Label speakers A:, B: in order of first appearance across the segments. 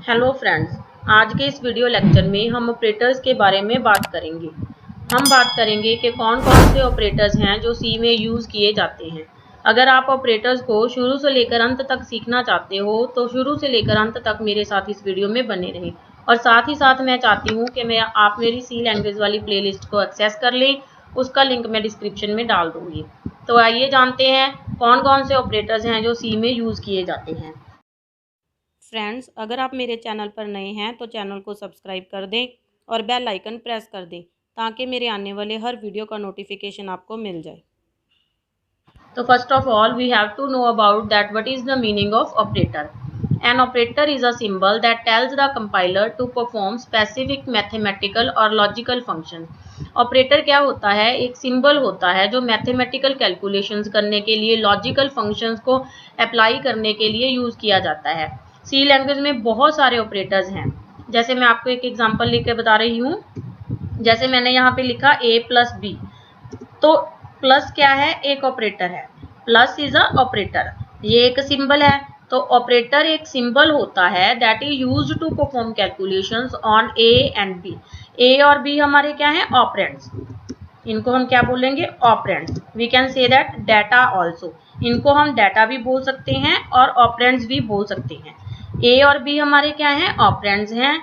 A: Hello friends, आज के इस वीडियो लेक्चर में हम ऑपरेटर्स के बारे में बात करेंगे। हम बात करेंगे कि कौन कौन से ऑपरेटर्स हैं जो सी में यूज़ किए जाते हैं। अगर आप ऑपरेटर्स को शुरू से लेकर अंत तक सीखना चाहते हो तो शुरू से लेकर अंत तक मेरे साथ इस वीडियो में बने रहें। और साथ ही साथ मैं चाहती हूँ कि आप मेरी सी लैंग्वेज वाली प्लेलिस्ट को एक्सेस कर लें। उसका लिंक मैं डिस्क्रिप्शन में डाल दूँगी। तो आइए जानते हैं कौन कौन से ऑपरेटर्स हैं जो सी में यूज़ किए जाते हैं। फ्रेंड्स, अगर आप मेरे चैनल पर नए हैं तो चैनल को सब्सक्राइब कर दें और बेल आइकन प्रेस कर दें ताकि मेरे आने वाले हर वीडियो का नोटिफिकेशन आपको मिल जाए। तो first of all we have to know about that what is the meaning of operator. An operator is a symbol that tells the compiler to perform specific mathematical or logical function. Operator क्या होता है? एक symbol होता है जो mathematical calculations करने के लिए, लॉजिकल फंक्शंस को अप्लाई करने के लिए यूज़ किया जाता है। सी लैंग्वेज में बहुत सारे ऑपरेटर्स हैं। जैसे मैं आपको एक एग्जांपल लिख के बता रही हूँ। जैसे मैंने यहाँ पे लिखा a प्लस बी, तो प्लस क्या है? एक ऑपरेटर है। प्लस इज अ ऑपरेटर, ये एक सिंबल है। तो ऑपरेटर एक सिंबल होता है that is used to perform calculations on A and B. A और बी हमारे क्या हैं? ऑपरेंड्स। इनको हम क्या बोलेंगे? Operands. We can say that data also. इनको हम डाटा भी बोल सकते हैं और ऑपरेंड्स भी बोल सकते हैं। ए और बी हमारे क्या हैं? ऑपरेंड्स हैं।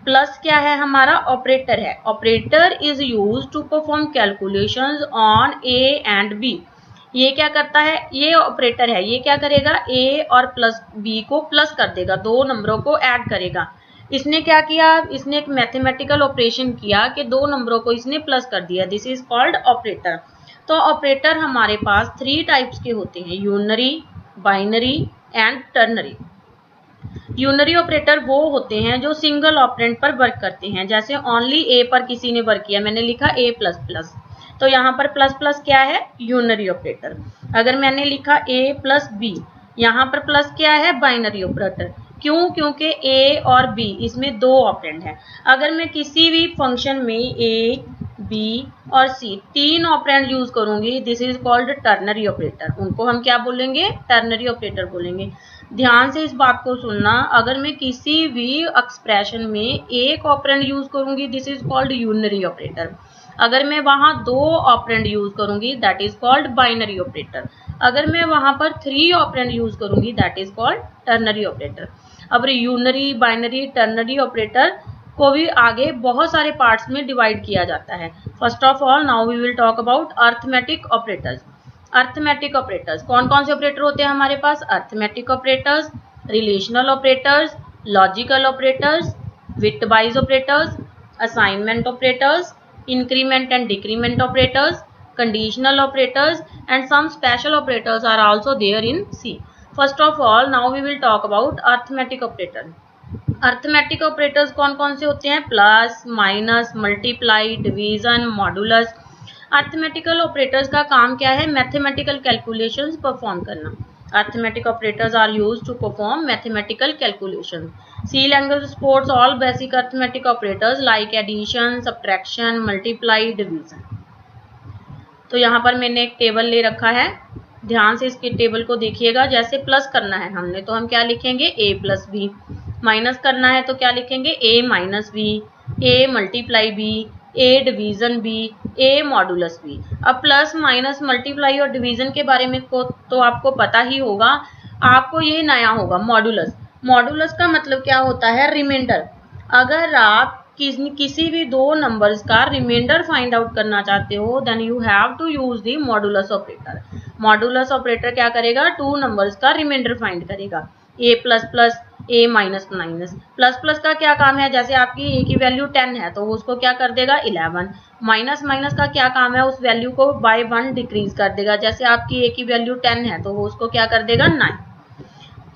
A: प्लस क्या है? हमारा ऑपरेटर है। Operator is used to perform calculations on A and b. ये क्या करता है? ये ऑपरेटर है। ये क्या करेगा? ए और प्लस बी को प्लस कर देगा, दो नंबरों को ऐड करेगा। इसने क्या किया? इसने एक मैथमेटिकल ऑपरेशन किया कि दो नंबरों को इसने प्लस कर दिया। This is called operator. तो ऑपरेटर हमारे पास थ्री टाइप्स के होते हैं: unary, binary and ternary. Unary operator वो होते हैं जो सिंगल ऑपरेंड पर वर्क करते हैं। जैसे ओनली ए पर किसी ने वर्क किया, मैंने लिखा ए प्लस प्लस, तो यहाँ पर प्लस प्लस क्या है? Unary operator. अगर मैंने लिखा a प्लस बी, यहाँ पर प्लस क्या है? Binary operator. क्यों? क्योंकि a और b इसमें दो ऑपरेंड हैं। अगर मैं किसी भी फंक्शन में a, b और c तीन ऑपरेंड यूज करूंगी, this is called ternary operator. उनको हम क्या बोलेंगे? टर्नरी ऑपरेटर बोलेंगे। ध्यान से इस बात को सुनना, अगर मैं किसी भी एक्सप्रेशन में एक ऑपरेंड यूज करूंगी, this is called unary operator. अगर मैं वहां दो ऑपरेंड यूज करूंगी, that is called binary operator. अगर मैं वहां पर थ्री ऑपरेंड यूज करूंगी, that is called ternary operator. अब यूनरी, बाइनरी, टर्नरी ऑपरेटर को भी आगे बहुत सारे पार्ट्स में डिवाइड किया जाता है। First of all now we will talk about arithmetic operators. Arithmetic operators कौन कौन से ऑपरेटर होते हैं हमारे पास? Arithmetic operators, relational operators, logical operators, bitwise operators, assignment operators, increment and decrement operators, conditional operators, and some special operators are also there in C. First of all, now we will talk about arithmetic operator. Arithmetic operators कौन कौन से होते हैं? Plus, minus, multiply, division, modulus. Arithmetical operators का काम क्या है? Mathematical calculations perform करना। Arithmetic operators are used to perform mathematical calculations. C language supports all basic arithmetic operators like addition, subtraction, multiply, division. तो यहाँ पर मैंने एक टेबल ले रखा है, ध्यान से इसके टेबल को देखिएगा। जैसे प्लस करना है हमने तो हम क्या लिखेंगे? a plus B. माइनस करना है तो क्या लिखेंगे? a minus b, a multiply b, a division b, a modulus b. अब प्लस, माइनस, मल्टीप्लाई और डिवीजन के बारे में तो आपको पता ही होगा। आपको ये नया होगा मॉडुलस। मॉडुलस का मतलब क्या होता है? रिमाइंडर। अगर आप किसी भी दो नंबर्स का रिमाइंडर फाइंड आउट करना चाहते हो, then you have to use the modulus operator. Modulus operator क्या करेगा? टू नंबर्स का रिमाइंडर फाइंड करेगा। a plus plus, a minus minus. Plus plus का क्या काम है? जैसे आपकी a की वैल्यू 10 है तो वो उसको क्या कर देगा? 11। माइनस माइनस का क्या काम है? उस वैल्यू को बाय 1 डिक्रीज कर देगा। जैसे आपकी a की वैल्यू 10 है तो वो उसको क्या कर देगा? 9।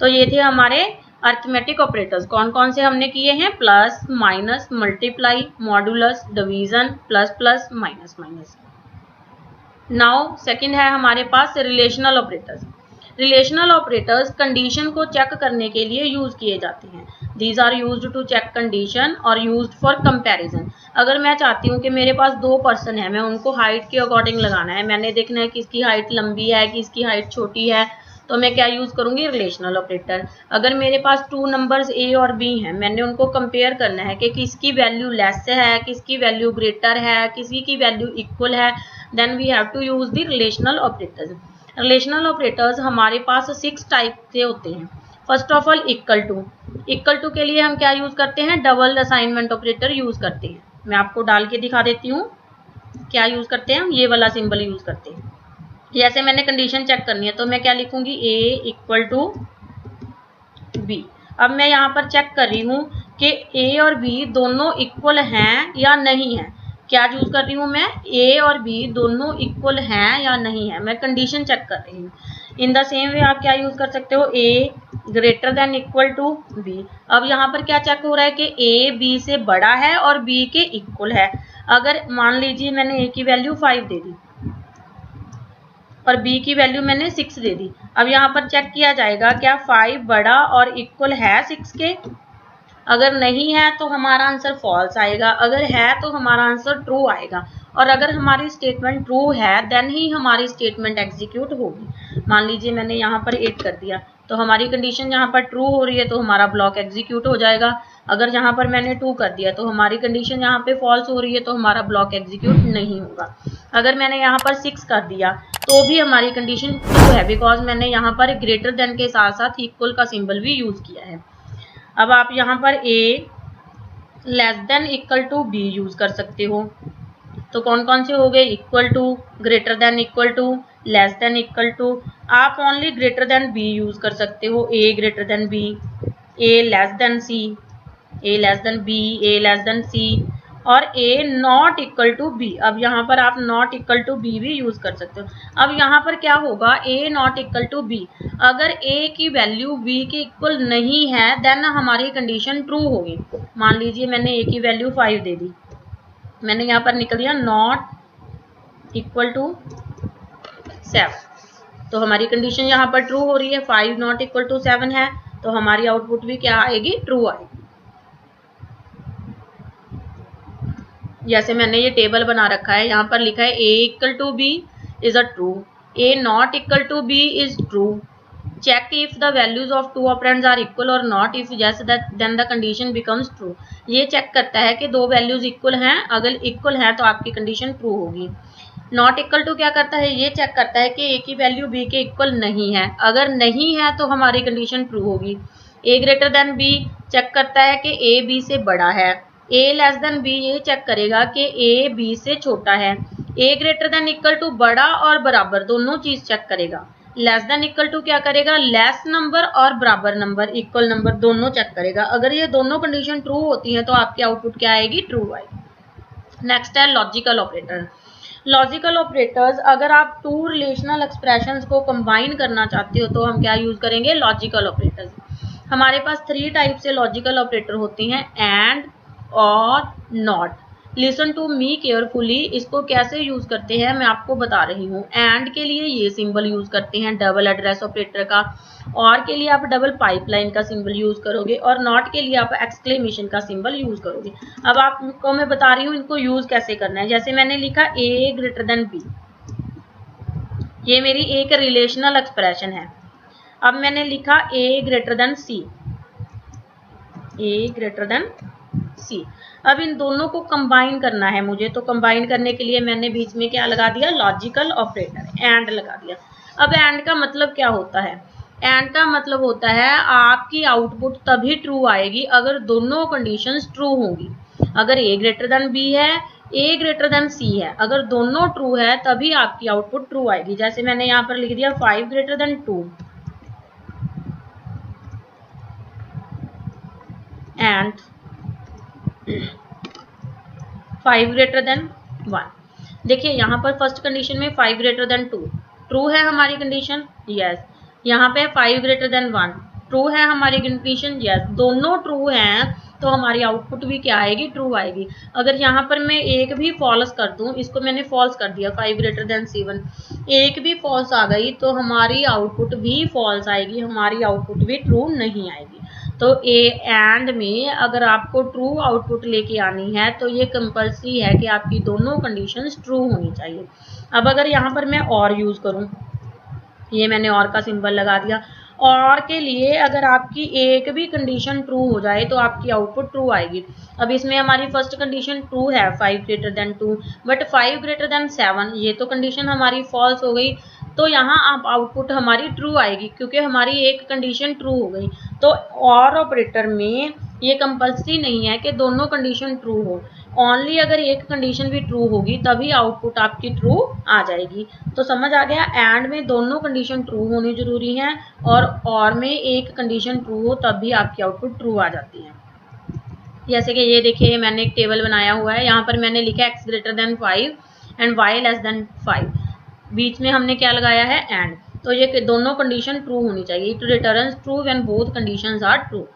A: तो ये थे हमारे अरिथमेटिक ऑपरेटर्स। कौन कौन से हमने किए हैं? Plus, minus, multiply, modulus, division, plus plus, minus minus. Now second है हमारे पास relational operators. Relational operators condition को चेक करने के लिए यूज किए जाते हैं। These are used to check condition और यूज्ड फॉर कंपैरिजन। अगर मैं चाहती हूँ कि मेरे पास दो पर्सन है, मैं उनको हाइट के अकॉर्डिंग लगाना है, मैंने देखना है कि इसकी हाइट लंबी है कि इसकी हाइट छोटी है, तो मैं क्या यूज करूंगी, रिलेशनल ऑपरेटर। अगर मेरे पास 2 नंबर्स ए और बी हैं, मैंने उनको कंपेयर करना है कि किसकी वैल्यू लेस है, किसकी वैल्यू ग्रेटर है, किसी की वैल्यू इक्वल है, then we have to use the relational operators. Relational operators हमारे पास 6 टाइप के होते हैं। First of all equal to के लिए हम क्या यूज करते हैं, डबल असाइनमेंट ऑपरेटर यूज करते हैं। मैं आपको डाल के दिखा देती हूँ क्या यूज करते हैं हम, ये वाला सिंबल यूज करते हैं। जैसे मैंने कंडीशन चेक करनी है तो मैं क्या लिखूंगी, ए इक्वल टू बी। अब मैं यहाँ पर चेक कर रही हूँ कि ए और बी दोनों इक्वल हैं या नहीं है। क्या यूज कर रही हूँ मैं, ए और बी दोनों इक्वल हैं या नहीं है, मैं कंडीशन चेक कर रही हूँ। इन द सेम वे आप क्या यूज कर सकते हो, A greater than equal to B. अब यहाँ पर क्या चेक हो रहा है कि ए बी से बड़ा है और बी के इक्वल है। अगर मान लीजिए मैंने ए की वैल्यू 5 दे दी और बी की वैल्यू मैंने 6 दे दी। अब यहाँ पर चेक किया जाएगा क्या 5 बड़ा और इक्वल है 6 के। अगर नहीं है तो हमारा आंसर फॉल्स आएगा, अगर है तो हमारा आंसर ट्रू आएगा। और अगर हमारी स्टेटमेंट ट्रू है देन ही हमारी स्टेटमेंट एग्जीक्यूट होगी। मान लीजिए मैंने यहाँ पर 8 कर दिया तो हमारी कंडीशन यहाँ पर ट्रू हो रही है तो हमारा ब्लॉक एग्जीक्यूट हो जाएगा। अगर यहाँ पर मैंने 2 कर दिया तो हमारी कंडीशन यहाँ पे फॉल्स हो रही है तो हमारा ब्लॉक एग्जीक्यूट नहीं होगा। अगर मैंने यहाँ पर 6 कर दिया तो भी हमारी कंडीशन ट्रू है, बिकॉज मैंने यहाँ पर ग्रेटर देन के साथ साथ इक्वल का सिंबल भी यूज किया है। अब आप यहाँ पर A less than equal to B use कर सकते हो। तो कौन कौन से हो गए, equal to, greater than equal to, less than equal to. आप only greater than B use कर सकते हो, A greater than B, A less than C, A less than B, A less than C और A not equal to B. अब यहाँ पर आप not equal to B भी यूज कर सकते हो। अब यहाँ पर क्या होगा, ए नॉट इक्वल टू बी, अगर ए की वैल्यू बी के इक्वल नहीं है देन हमारी कंडीशन ट्रू होगी। मान लीजिए मैंने ए की वैल्यू 5 दे दी, मैंने यहाँ पर निकल दिया नॉट इक्वल टू 7, तो हमारी कंडीशन यहाँ पर ट्रू हो रही है। 5 नॉट इक्वल टू 7 है तो हमारी आउटपुट भी क्या आएगी, ट्रू आएगी। जैसे मैंने ये टेबल बना रखा है, यहाँ पर लिखा है a equal to B is a true, a not equal to B is true, check if the values of 2 operands are equal और not, if yes then the condition becomes true. ये check करता है कि 2 values equal हैं, अगर equal है तो आपकी कंडीशन ट्रू होगी। नॉट इक्वल टू क्या करता है, ये चेक करता है कि a की वैल्यू b के इक्वल नहीं है, अगर नहीं है तो हमारी कंडीशन ट्रू होगी। a greater than b check करता है कि a b से बड़ा है। a लेस देन b ये चेक करेगा कि a b से छोटा है। a greater than equal to बड़ा और बराबर दोनों चीज चेक करेगा। लेस देन इक्वल टू क्या करेगा, लेस नंबर और बराबर नंबर, इक्वल नंबर दोनों चेक करेगा। अगर ये दोनों कंडीशन ट्रू होती हैं तो आपकी आउटपुट क्या आएगी, ट्रू आएगी। नेक्स्ट है लॉजिकल ऑपरेटर। लॉजिकल ऑपरेटर्स, अगर आप 2 रिलेशनल एक्सप्रेशंस को कंबाइन करना चाहते हो तो हम क्या यूज करेंगे, लॉजिकल ऑपरेटर्स। हमारे पास 3 टाइप से लॉजिकल ऑपरेटर होते हैं, एंड, और, not. Listen to me carefully, इसको कैसे यूज करते हैं मैं आपको बता रही हूँ। एंड के लिए ये सिंबल यूज करते हैं डबल एड्रेस ऑपरेटर का, और के लिए आप डबल पाइपलाइन का सिंबल यूज करोगे, और नॉट के लिए आप एक्सक्लेमेशन का सिंबल यूज करोगे। अब आपको मैं बता रही हूँ इनको यूज कैसे करना है। जैसे मैंने लिखा ए ग्रेटर देन बी, ये मेरी एक रिलेशनल एक्सप्रेशन है। अब मैंने लिखा ए ग्रेटर देन सी, ए ग्रेटर देन सी। अब इन दोनों को कंबाइन करना है मुझे, तो कंबाइन करने के लिए मैंने बीच में क्या लगा दिया, लॉजिकल ऑपरेटर, एंड लगा दिया। अब एंड का मतलब क्या होता है, एंड का मतलब होता है आपकी आउटपुट तभी ट्रू आएगी अगर दोनों कंडीशंस ट्रू होंगी। अगर ए ग्रेटर देन बी है, ए ग्रेटर देन सी है, अगर दोनों ट्रू है तभी आपकी आउटपुट ट्रू आएगी। जैसे मैंने यहाँ पर लिख दिया 5 greater than 2 and 5 greater than 1। देखिए यहाँ पर फर्स्ट कंडीशन में 5 ग्रेटर देन 2 ट्रू है हमारी कंडीशन, यस। यहाँ पे 5 ग्रेटर देन 1 ट्रू है हमारी कंडीशन, यस। दोनों ट्रू हैं तो हमारी आउटपुट भी क्या आएगी, ट्रू आएगी। अगर यहाँ पर मैं एक भी फॉल्स कर दूं, इसको मैंने फॉल्स कर दिया 5 ग्रेटर देन 7, एक भी फॉल्स आ गई तो हमारी आउटपुट भी फॉल्स आएगी, हमारी आउटपुट भी ट्रू नहीं आएगी। तो ए एंड में अगर आपको ट्रू आउटपुट लेके आनी है तो ये कंपल्सरी है कि आपकी दोनों कंडीशंस ट्रू होनी चाहिए। अब अगर यहाँ पर मैं और यूज करूँ, ये मैंने और का सिंबल लगा दिया। और के लिए अगर आपकी एक भी कंडीशन ट्रू हो जाए तो आपकी आउटपुट ट्रू आएगी। अब इसमें हमारी फर्स्ट कंडीशन ट्रू है 5 greater than 2, but 5 greater than 7 ये तो कंडीशन हमारी फॉल्स हो गई। तो यहाँ आप आउटपुट हमारी ट्रू आएगी क्योंकि हमारी एक कंडीशन ट्रू हो गई। तो और ऑपरेटर में ये कंपल्सरी नहीं है कि दोनों कंडीशन ट्रू हो, ओनली अगर एक कंडीशन भी ट्रू होगी तभी आउटपुट आपकी ट्रू आ जाएगी। तो समझ आ गया, एंड में दोनों कंडीशन ट्रू होनी जरूरी है और में एक कंडीशन ट्रू हो तब भी आपकी आउटपुट ट्रू आ जाती है। जैसे कि ये देखिए मैंने एक टेबल बनाया हुआ है, यहाँ पर मैंने लिखा x greater then 5 and y less then 5, बीच में हमने क्या लगाया है एंड। तो ये दोनों कंडीशन ट्रू होनी चाहिए। It returns true when both conditions are true.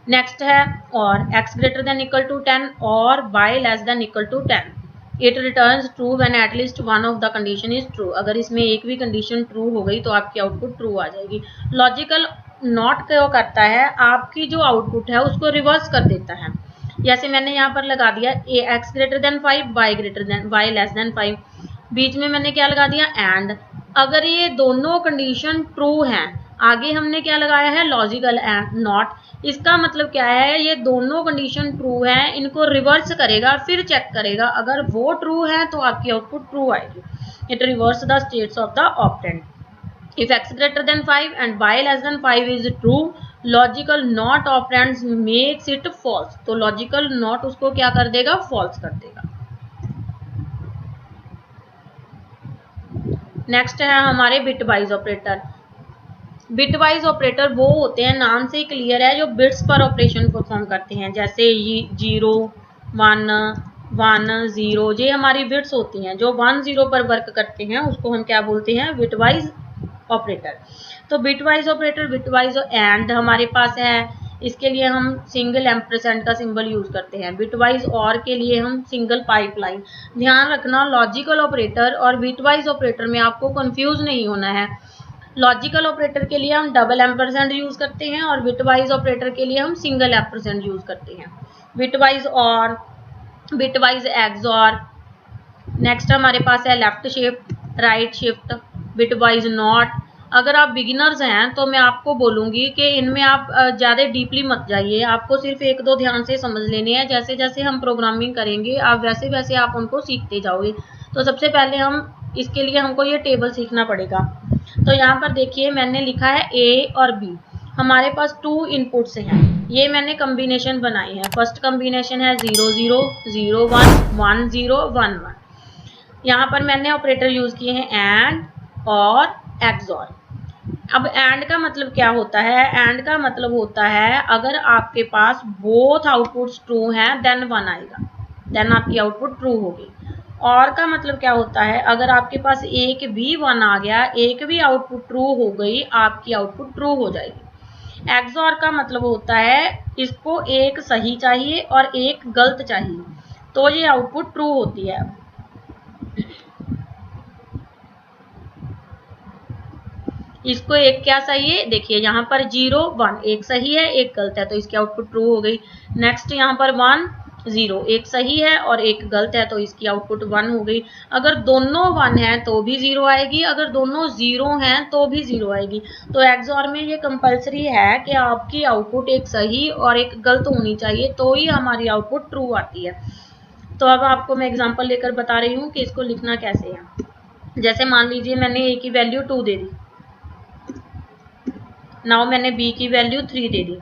A: Next है और x greater than equal to 10 और y less than equal to 10। It returns true when at least one of the condition is true. अगर इसमें एक भी condition true हो गई तो आपकी आउटपुट ट्रू आ जाएगी। लॉजिकल नॉट क्या करता है, आपकी जो आउटपुट है उसको रिवर्स कर देता है। जैसे मैंने यहाँ पर लगा दिया x greater then 5 y less then 5, बीच में मैंने क्या लगा दिया एंड। अगर ये दोनों कंडीशन ट्रू हैं, आगे हमने क्या लगाया है लॉजिकल नॉट। इसका मतलब क्या है, ये दोनों कंडीशन ट्रू हैं, इनको रिवर्स करेगा फिर चेक करेगा, अगर वो ट्रू है तो आपकी आउटपुट ट्रू आएगी। It reverse the states of the operand. If x greater than 5 and y less than 5 is true, logical not operands makes it false। तो logical not उसको क्या कर देगा, false कर देगा। नेक्स्ट है हमारे बिटवाइज ऑपरेटर। बिटवाइज ऑपरेटर वो होते हैं, नाम से ही क्लियर है, जो बिट्स पर ऑपरेशन परफॉर्म करते हैं। जैसे 0 1 1 0, ये हमारी बिट्स होती हैं जो 1 0 पर वर्क करते हैं, उसको हम क्या बोलते हैं, बिटवाइज ऑपरेटर। तो बिटवाइज ऑपरेटर, बिटवाइज एंड हमारे पास है, इसके लिए हम सिंगल एम्परसेंड का सिंबल यूज करते हैं। बिटवाइज और के लिए हम सिंगल पाइपलाइन। ध्यान रखना, लॉजिकल ऑपरेटर और बिटवाइज ऑपरेटर में आपको कंफ्यूज नहीं होना है। लॉजिकल ऑपरेटर के लिए हम डबल एम्परसेंड यूज करते हैं और बिटवाइज ऑपरेटर के लिए हम सिंगल एम्परसेंड यूज करते हैं। बिटवाइज और, बिटवाइज एक्सऑर। नेक्स्ट हमारे पास है left shift, right shift, bitwise not. अगर आप बिगिनर्स हैं तो मैं आपको बोलूँगी कि इनमें आप ज़्यादा डीपली मत जाइए, आपको सिर्फ एक दो ध्यान से समझ लेने हैं। जैसे जैसे हम प्रोग्रामिंग करेंगे आप वैसे वैसे आप उनको सीखते जाओगे। तो सबसे पहले हम इसके लिए हमको ये टेबल सीखना पड़ेगा। तो यहाँ पर देखिए मैंने लिखा है A और B, हमारे पास 2 इनपुट्स हैं। ये मैंने कम्बिनेशन बनाई है। फर्स्ट कम्बिनेशन है 0 0 0 1 1 0 1 1। यहाँ पर मैंने ऑपरेटर यूज किए हैं एंड और एक्सऑर। अब एंड का मतलब क्या होता है, एंड का मतलब होता है अगर आपके पास बोथ आउटपुट्स ट्रू हैं देन 1 आएगा, देन आपकी आउटपुट ट्रू होगी। और का मतलब क्या होता है, अगर आपके पास एक भी 1 आ गया, एक भी आउटपुट ट्रू हो गई, आपकी आउटपुट ट्रू हो जाएगी। एक्सऑर का मतलब होता है इसको एक सही चाहिए और एक गलत चाहिए, तो ये आउटपुट ट्रू होती है। इसको एक क्या चाहिए, देखिए यहाँ पर 0 1 एक सही है एक गलत है, तो इसकी आउटपुट ट्रू हो गई। नेक्स्ट यहाँ पर 1 0 एक सही है और एक गलत है, तो इसकी आउटपुट 1 हो गई। अगर दोनों 1 हैं तो भी 0 आएगी, अगर दोनों 0 हैं तो भी 0 आएगी। तो एक्सऑर में ये कंपलसरी है कि आपकी आउटपुट एक सही और एक गलत होनी चाहिए, तो ही हमारी आउटपुट ट्रू आती है। तो अब आपको मैं एग्जाम्पल लेकर बता रही हूँ कि इसको लिखना कैसे है। जैसे मान लीजिए मैंने A की वैल्यू 2 दे दी, नाउ मैंने B की वैल्यू 3 दे दी।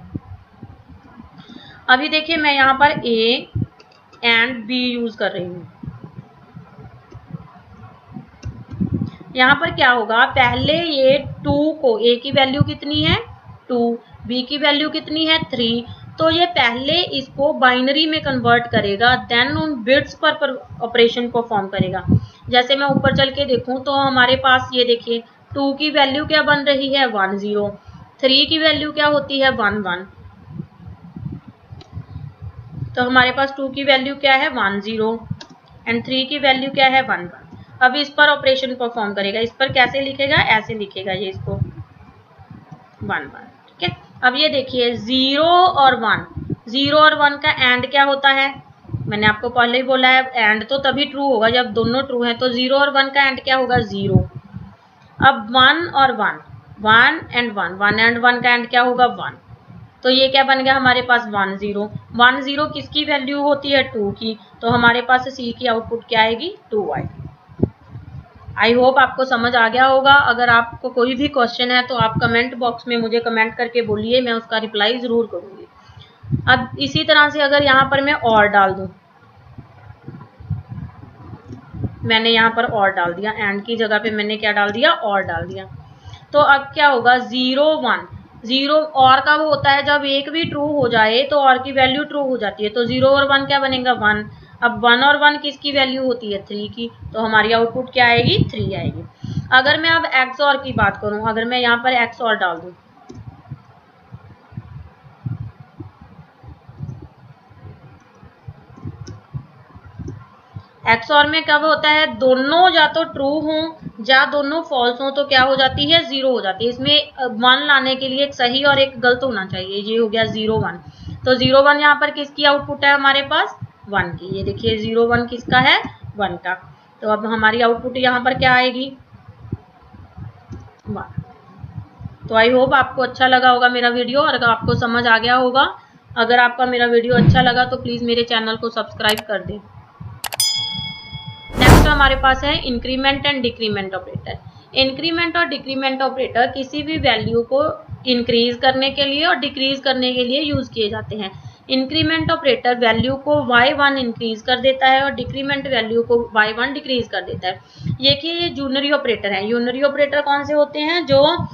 A: अभी देखिए मैं यहाँ पर A एंड B यूज कर रही हूँ। यहाँ पर क्या होगा, पहले ये 2 को, A की वैल्यू कितनी है 2, B की वैल्यू कितनी है 3, तो ये पहले इसको बाइनरी में कन्वर्ट करेगा, देन उन बिट्स पर ऑपरेशन परफॉर्म करेगा। जैसे मैं ऊपर चल के देखूं तो हमारे पास ये देखिए 2 की वैल्यू क्या बन रही है 1 0, 3 की वैल्यू क्या होती है 1 1, तो हमारे पास 2 की वैल्यू क्या है 1 0 एंड 3 की वैल्यू क्या है 1 1। अब इस पर ऑपरेशन परफॉर्म करेगा, इस पर कैसे लिखेगा, ऐसे लिखेगा ये इसको 1 1, ठीक है। अब ये देखिए 0 और 1, 0 और 1 का एंड क्या होता है, मैंने आपको पहले ही बोला है एंड तो तभी ट्रू होगा जब दोनों ट्रू हैं, तो 0 और 1 का एंड क्या होगा 0। अब 1 और 1, 1 एंड 1, 1 एंड 1 का एंड क्या होगा 1, तो ये क्या बन गया हमारे पास 1 0, 1 0 किसकी वैल्यू होती है 2 की, तो हमारे पास सी की आउटपुट क्या आएगी 2 आएगी। आई होप आपको समझ आ गया होगा। अगर आपको कोई भी क्वेश्चन है तो आप कमेंट बॉक्स में मुझे कमेंट करके बोलिए, मैं उसका रिप्लाई जरूर करूंगी। अब इसी तरह से अगर यहाँ पर मैं और डाल दूं, मैंने यहाँ पर और डाल दिया, एंड की जगह पे मैंने क्या डाल दिया और डाल दिया, तो अब क्या होगा 0 1 0 और का वो होता है जब एक भी ट्रू हो जाए तो और की वैल्यू ट्रू हो जाती है, तो 0 और 1 क्या बनेगा 1। अब 1 और 1 किसकी वैल्यू होती है 3 की, तो हमारी आउटपुट क्या आएगी 3 आएगी। अगर मैं अब एक्स और की बात करूं, अगर मैं यहाँ पर एक्स और डाल दूं, एक्स और में कब होता है दोनों या तो ट्रू हों या दोनों फॉल्स हों, तो क्या हो जाती है 0 हो जाती है। इसमें 1 लाने के लिए एक सही और एक गलत होना चाहिए, ये हो गया 0 1, तो 0 1 यहाँ पर किसकी आउटपुट है हमारे पास 1 की, ये देखिए 0 1 किसका है 1 का, तो अब हमारी आउटपुट यहाँ पर क्या आएगी 1। तो आई होप आपको अच्छा लगा होगा मेरा वीडियो और अगर आपको समझ आ गया होगा। अगर आपका मेरा वीडियो अच्छा लगा तो प्लीज़ मेरे चैनल को सब्सक्राइब कर दें। नेक्स्ट हमारे पास है increment and decrement operator. Increment और डिक्रीमेंट ऑपरेटर किसी भी वैल्यू को इंक्रीज करने के लिए और डिक्रीज करने के लिए यूज किए जाते हैं। इंक्रीमेंट ऑपरेटर वैल्यू को y1 इंक्रीज कर देता है और डिक्रीमेंट वैल्यू को y1 डिक्रीज कर देता है। ये यूनरी ऑपरेटर है। यूनरी ऑपरेटर कौन से होते हैं, जो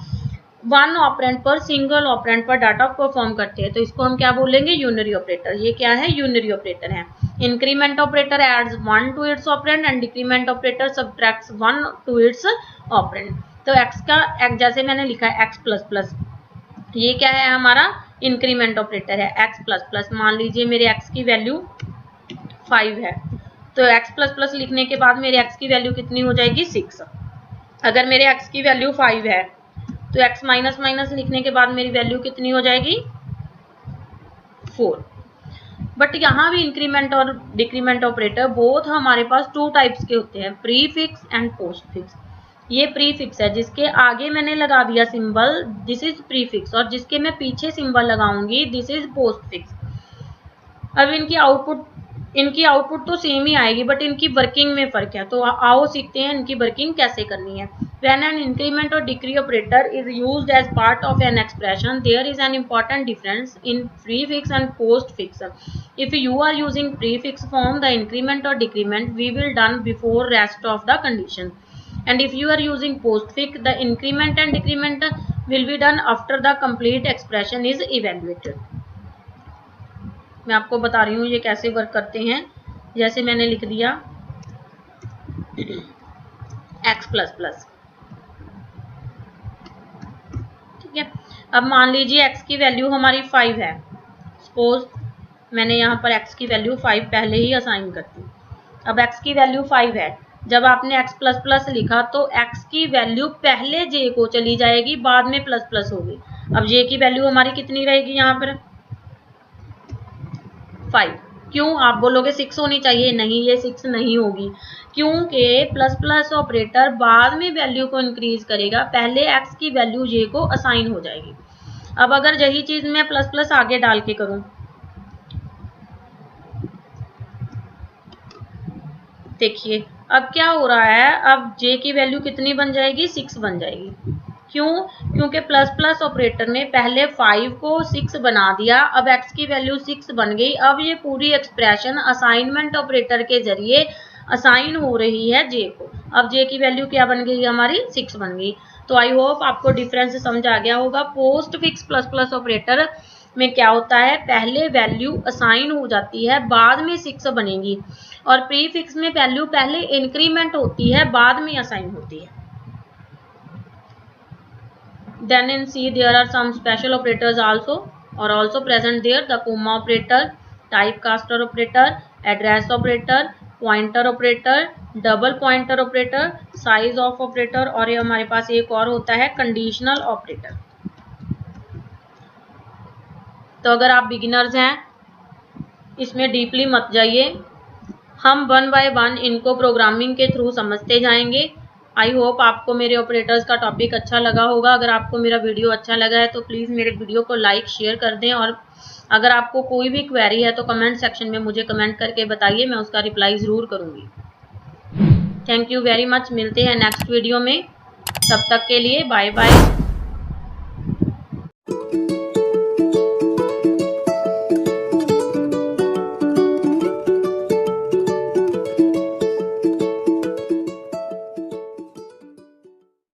A: वन ऑपरेंड पर सिंगल ऑपरेंड पर डाटा परफॉर्म करते हैं, तो इसको हम क्या बोलेंगे यूनरी ऑपरेटर। ये क्या है यूनरी ऑपरेटर है। Increment operator adds 1 to its operand and decrement operator subtracts 1 to its operand. तो x का जैसे मैंने लिखा है x प्लस प्लस, ये क्या है हमारा इंक्रीमेंट ऑपरेटर है x प्लस प्लस। मान लीजिए मेरे x की वैल्यू 5 है, तो x प्लस प्लस लिखने के बाद मेरे x की वैल्यू कितनी हो जाएगी 6। अगर मेरे x की वैल्यू 5 है तो x माइनस माइनस लिखने के बाद मेरी वैल्यू कितनी हो जाएगी 4। बट यहाँ भी इंक्रीमेंट और डिक्रीमेंट ऑपरेटर बोथ हमारे पास 2 टाइप्स के होते हैं, pre fix and post fix. ये प्री फिक्स है, जिसके आगे मैंने लगा दिया symbol, this is pre fix, और जिसके मैं पीछे सिंबल लगाऊंगी दिस इज पोस्ट फिक्स। अब इनकी आउटपुट तो सेम ही आएगी बट इनकी वर्किंग में फर्क है, तो आओ सीखते हैं इनकी वर्किंग कैसे करनी है। When an increment or decree operator is used as part of an expression, there is an important difference in prefix and postfix. If you are using prefix form, the increment or decrement we will done before rest of the condition, and if you are using postfix, the increment and decrement will be done after the complete expression is evaluated. मैं आपको बता रही हूँ ये कैसे work करते हैं। जैसे मैंने लिख दिया x प्लस प्लस, ठीक है। अब मान लीजिए x की वैल्यू हमारी 5 है, सपोज मैंने यहाँ पर x की वैल्यू 5 पहले ही असाइन कर दी। अब x की वैल्यू 5 है, जब आपने x प्लस प्लस लिखा तो x की वैल्यू पहले j को चली जाएगी, बाद में प्लस प्लस होगी। अब j की वैल्यू हमारी कितनी रहेगी यहाँ पर 5। क्यों आप बोलोगे 6 होनी चाहिए, नहीं ये 6 नहीं होगी, क्योंकि प्लस प्लस ऑपरेटर बाद में वैल्यू को इंक्रीज करेगा, पहले x की वैल्यू j को असाइन हो जाएगी। अब अगर यही चीज मैं प्लस प्लस आगे डाल के करूं, देखिए अब क्या हो रहा है, अब j की वैल्यू कितनी बन जाएगी 6 बन जाएगी। क्यों, क्योंकि प्लस प्लस ऑपरेटर ने पहले 5 को 6 बना दिया, अब x की वैल्यू 6 बन गई। अब ये पूरी एक्सप्रेशन असाइनमेंट ऑपरेटर के जरिए असाइन हो रही है j को। अब j की वैल्यू क्या बन गई हमारी 6 बन गई। तो आई होप आपको डिफरेंस समझ आ गया होगा। Post fix plus plus operator में क्या होता है, पहले वैल्यू असाइन हो जाती है, बाद में 6 बनेगी, और प्री फिक्स में वैल्यू पहले इंक्रीमेंट होती है, बाद में असाइन होती है। Then in C there are some special operators also present there, the comma operator, typecaster operator, address operator, pointer operator, double pointer operator, size of operator, और ये हमारे पास एक और होता है कंडीशनल ऑपरेटर। तो अगर आप बिगिनर्स हैं इसमें डीपली मत जाइए, हम 1 बाय 1 इनको प्रोग्रामिंग के थ्रू समझते जाएंगे। आई होप आपको मेरे ऑपरेटर्स का टॉपिक अच्छा लगा होगा। अगर आपको मेरा वीडियो अच्छा लगा है तो प्लीज़ मेरे वीडियो को लाइक शेयर कर दें, और अगर आपको कोई भी क्वेरी है तो कमेंट सेक्शन में मुझे कमेंट करके बताइए, मैं उसका रिप्लाई ज़रूर करूँगी। Thank you very much. मिलते हैं नेक्स्ट वीडियो में, तब तक के लिए बाय बाय।